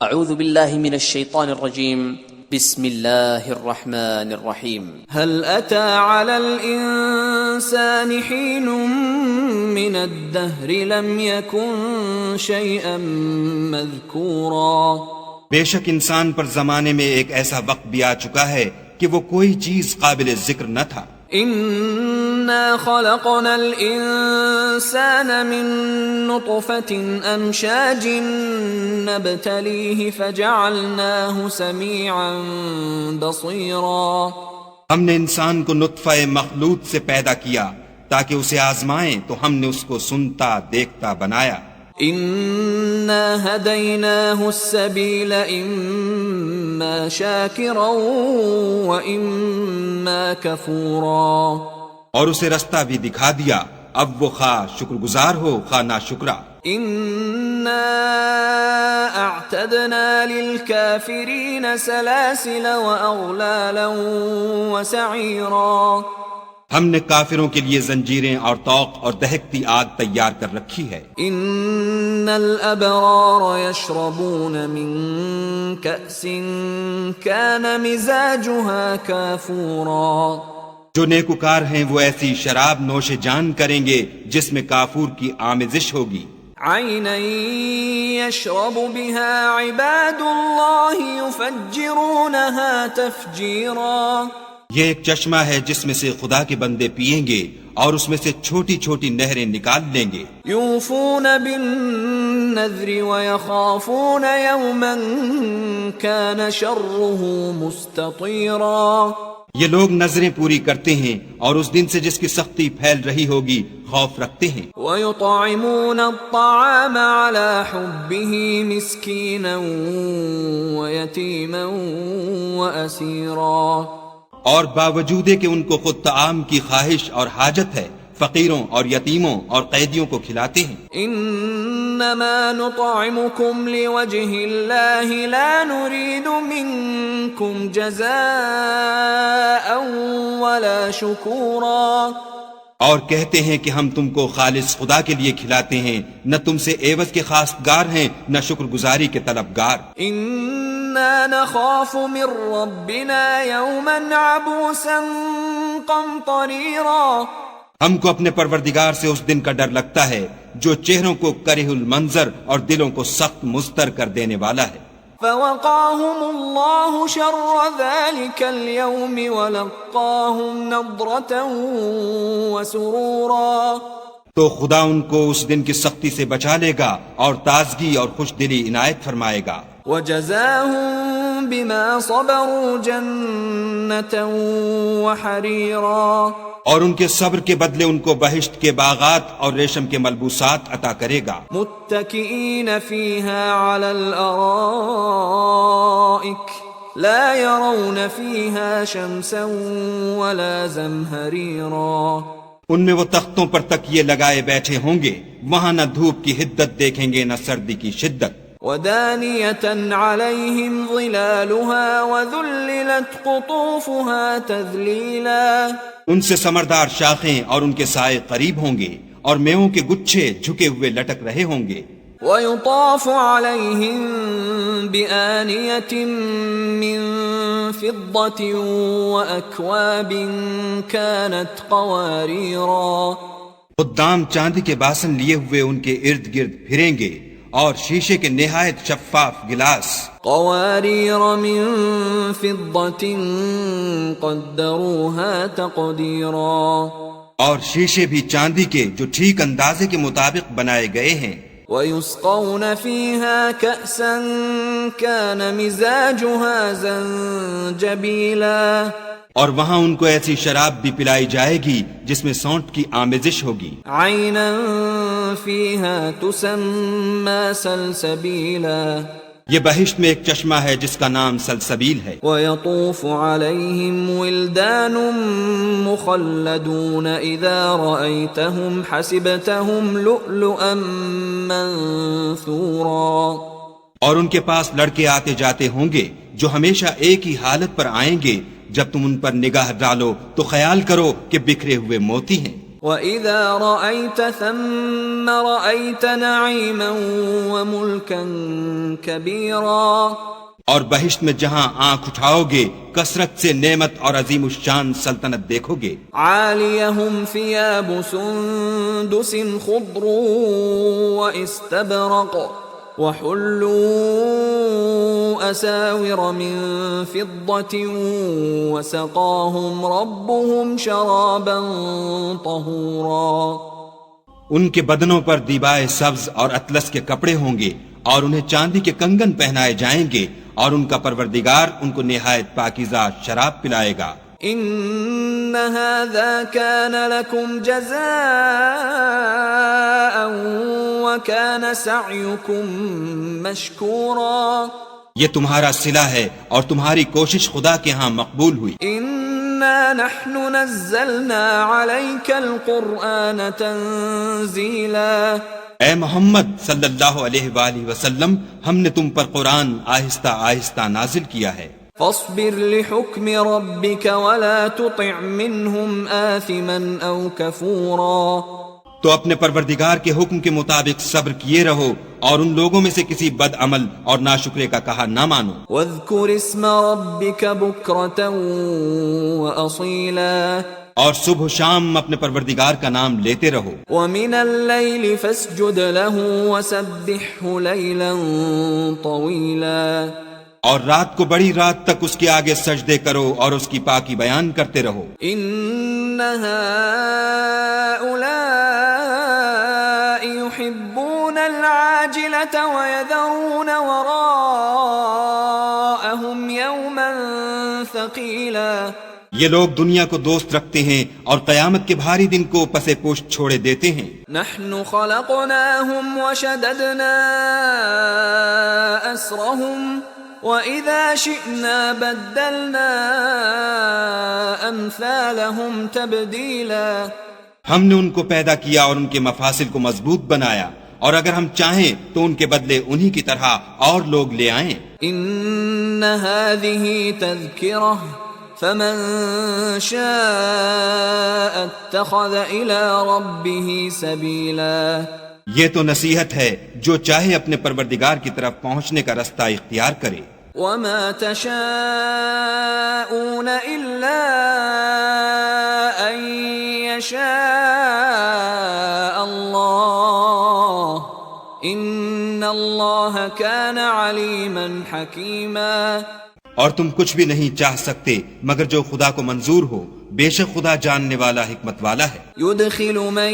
اعوذ باللہ من الشیطان الرجیم بسم اللہ الرحمن الرحیم هل أتى على الإنسان حين من الدهر لم يكن شيئا مذكورا. بے شک انسان پر زمانے میں ایک ایسا وقت بھی آ چکا ہے کہ وہ کوئی چیز قابل ذکر نہ تھا. إنا خلقنا الإنسان من نطفة أمشاج نبتليه فجعلناه سميعا بصيرا. ہم نے انسان کو نطفہ مخلوط سے پیدا کیا تاکہ اسے آزمائیں تو ہم نے اس کو سنتا دیکھتا بنایا. إنا هديناه السبيل إما شاكرا وإما كفورا. اور اسے رستہ بھی دکھا دیا، اب وہ خواہ شکر گزار ہو خواہ ناشکرا. إنا أعتدنا للكافرين سلاسل وأغلالا وسعيرا. ہم نے کافروں کے لیے زنجیریں اور طوق اور دہکتی آگ تیار کر رکھی ہے. ان الابرار يشربون من كأس كان مزاجها كافورا. جو نیکوکار ہیں وہ ایسی شراب نوش جان کریں گے جس میں کافور کی آمیزش ہوگی. عینا يشرب بها عباد الله يفجرونها تفجیرا. یہ ایک چشمہ ہے جس میں سے خدا کے بندے پیئیں گے اور اس میں سے چھوٹی چھوٹی نہریں نکال لیں گے. یوفون بالنذر ويخافون يوما كان شره مستطیرا. یہ لوگ نظریں پوری کرتے ہیں اور اس دن سے جس کی سختی پھیل رہی ہوگی خوف رکھتے ہیں. ويطعمون الطعام على حبه مسكينا ويتيما وأسيرا. اور باوجود کہ ان کو خود طعام کی خواہش اور حاجت ہے فقیروں اور یتیموں اور قیدیوں کو کھلاتے ہیں. انما نطعمكم لوجه الله لا نريد منكم جزاء ولا شكورا. اور کہتے ہیں کہ ہم تم کو خالص خدا کے لیے کھلاتے ہیں، نہ تم سے عوض کے خواستگار ہیں نہ شکر گزاری کے طلبگار. إنا نخاف من ربنا يوما عبوسا قمطريرا. ہم کو اپنے پروردگار سے اس دن کا ڈر لگتا ہے جو چہروں کو کرہ المنظر اور دلوں کو سخت مضطر کر دینے والا ہے. فوقاهم الله شر ذلك اليوم ولقاهم نضرة وسرورا. تو خدا ان کو اس دن کی سختی سے بچا لے گا اور تازگی اور خوش دلی عنایت فرمائے گا. وجزاهم بما صبروا جنة وحريرا. اور ان کے صبر کے بدلے ان کو بہشت کے باغات اور ریشم کے ملبوسات عطا کرے گا. متكئين فيها على الأرائك لا يرون فيها شمسا ولا زمهريرا. ان میں وہ تختوں پر تکیے لگائے بیٹھے ہوں گے، وہاں نہ دھوپ کی حدت دیکھیں گے نہ سردی کی شدت. ودانية عليهم ظلالها وذللت قطوفها تذليلا. ان سے سمردار شاخیں اور ان کے سائے قریب ہوں گے اور میووں کے گچھے جھکے ہوئے لٹک رہے ہوں گے. ويطاف عليهم بآنية من فضة وأكواب كانت قواريرا. خدام چاندی کے باسن لیے ہوئے ان کے ارد گرد پھریں گے اور شیشے کے نہایت شفاف گلاس. قوارير من فضة قدروها تقديرا. اور شیشے بھی چاندی کے جو ٹھیک اندازے کے مطابق بنائے گئے ہیں. ويسقون فيها كأسا كان مزاجها زنجبيلا. اور وہاں ان کو ایسی شراب بھی پلائی جائے گی جس میں سونٹ کی آمیزش ہوگی. عینا فیہا تسمى سلسبیلا. یہ بہشت میں ایک چشمہ ہے جس کا نام سلسبیل ہے. وَيَطُوفُ عَلَيْهِمْ وِلْدَانٌ مُخَلَّدُونَ إِذَا رَأَيْتَهُمْ حَسِبْتَهُمْ لُؤْلُؤًا مَّنثُورًا. اور ان کے پاس لڑکے آتے جاتے ہوں گے جو ہمیشہ ایک ہی حالت پر آئیں گے. جب تم ان پر نگاہ ڈالو تو خیال کرو کہ بکھرے ہوئے موتی ہیں. وَإِذَا رَأَيْتَ ثَمَّ رَأَيْتَ نَعِيمًا وَمُلْكًا كَبِيرًا اور بہشت میں جہاں آنکھ اٹھاؤ گے کثرت سے نعمت اور عظیم الشان سلطنت دیکھو گے. عَالِيَهُمْ ثِيَابُ سُندُسٍ خُضْرٌ وَإِسْتَبْرَقٌ وَحُلُّوا أَسَاوِرَ مِن فِضَّةٍ وَسَقَاهُمْ رَبُّهُمْ شَرَابًا طَهُورًا. ان کے بدنوں پر دیبائے سبز اور اطلس کے کپڑے ہوں گے اور انہیں چاندی کے کنگن پہنائے جائیں گے اور ان کا پروردگار ان کو نہایت پاکیزہ شراب پلائے گا. ان هذا كان لكم جزاء وكان سعيكم مشكورا. یہ تمہارا صلہ ہے اور تمہاری کوشش خدا کے ہاں مقبول ہوئی. انا نحن نزلنا عليك القرآن تنزيلا. اے محمد صلی اللہ علیہ وآلہ وسلم ہم نے تم پر قرآن آہستہ آہستہ نازل کیا ہے. فاصبر لحکم ربک ولا تطع منهم آثما او کفورا. تو اپنے پروردگار کے حکم کے مطابق صبر کیے رہو اور ان لوگوں میں سے کسی بد عمل اور ناشکرے کا کہا نہ مانو. واذکر اسم ربک بکرة وأصیلا. اور صبح و شام اپنے پروردگار کا نام لیتے رہو. ومن اللیل فاسجد له وسبحه لیلا طویلا. اور رات کو بڑی رات تک اس کے آگے سجدے کرو اور اس کی پاکی بیان کرتے رہو. ان هؤلاء يحبون العاجلة ويذرون وراءهم يوما ثقيلا. یہ لوگ دنیا کو دوست رکھتے ہیں اور قیامت کے بھاری دن کو پسے پوشت چھوڑے دیتے ہیں. نحن خلقناهم وشددنا أسرهم وَإِذَا شِئْنَا بَدَّلْنَا أَمْثَالَهُمْ تَبْدِيلًا. ہم نے ان کو پیدا کیا اور ان کے مفاصل کو مضبوط بنایا اور اگر ہم چاہیں تو ان کے بدلے انہی کی طرح اور لوگ لے آئیں. إِنَّ هَذِهِ تَذْكِرَةٌ فَمَن شَاءَ اتَّخَذَ إِلَى رَبِّهِ سَبِيلًا. یہ تو نصیحت ہے جو چاہے اپنے پروردگار کی طرف پہنچنے کا رستہ اختیار کرے. وَمَا تَشَاءُونَ إِلَّا أَن يَشَاءَ اللَّهُ إِنَّ اللَّهَ كَانَ عَلِيمًا حَكِيمًا. اور تم کچھ بھی نہیں چاہ سکتے مگر جو خدا کو منظور ہو. بے شک خدا جاننے والا حکمت والا ہے. يدخل من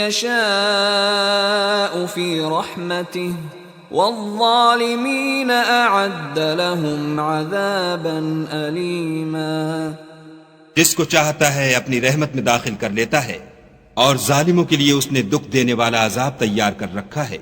يشاء في رحمته والظالمين أعد لهم عذابا أليما. جس کو چاہتا ہے اپنی رحمت میں داخل کر لیتا ہے اور ظالموں کے لیے اس نے دکھ دینے والا عذاب تیار کر رکھا ہے.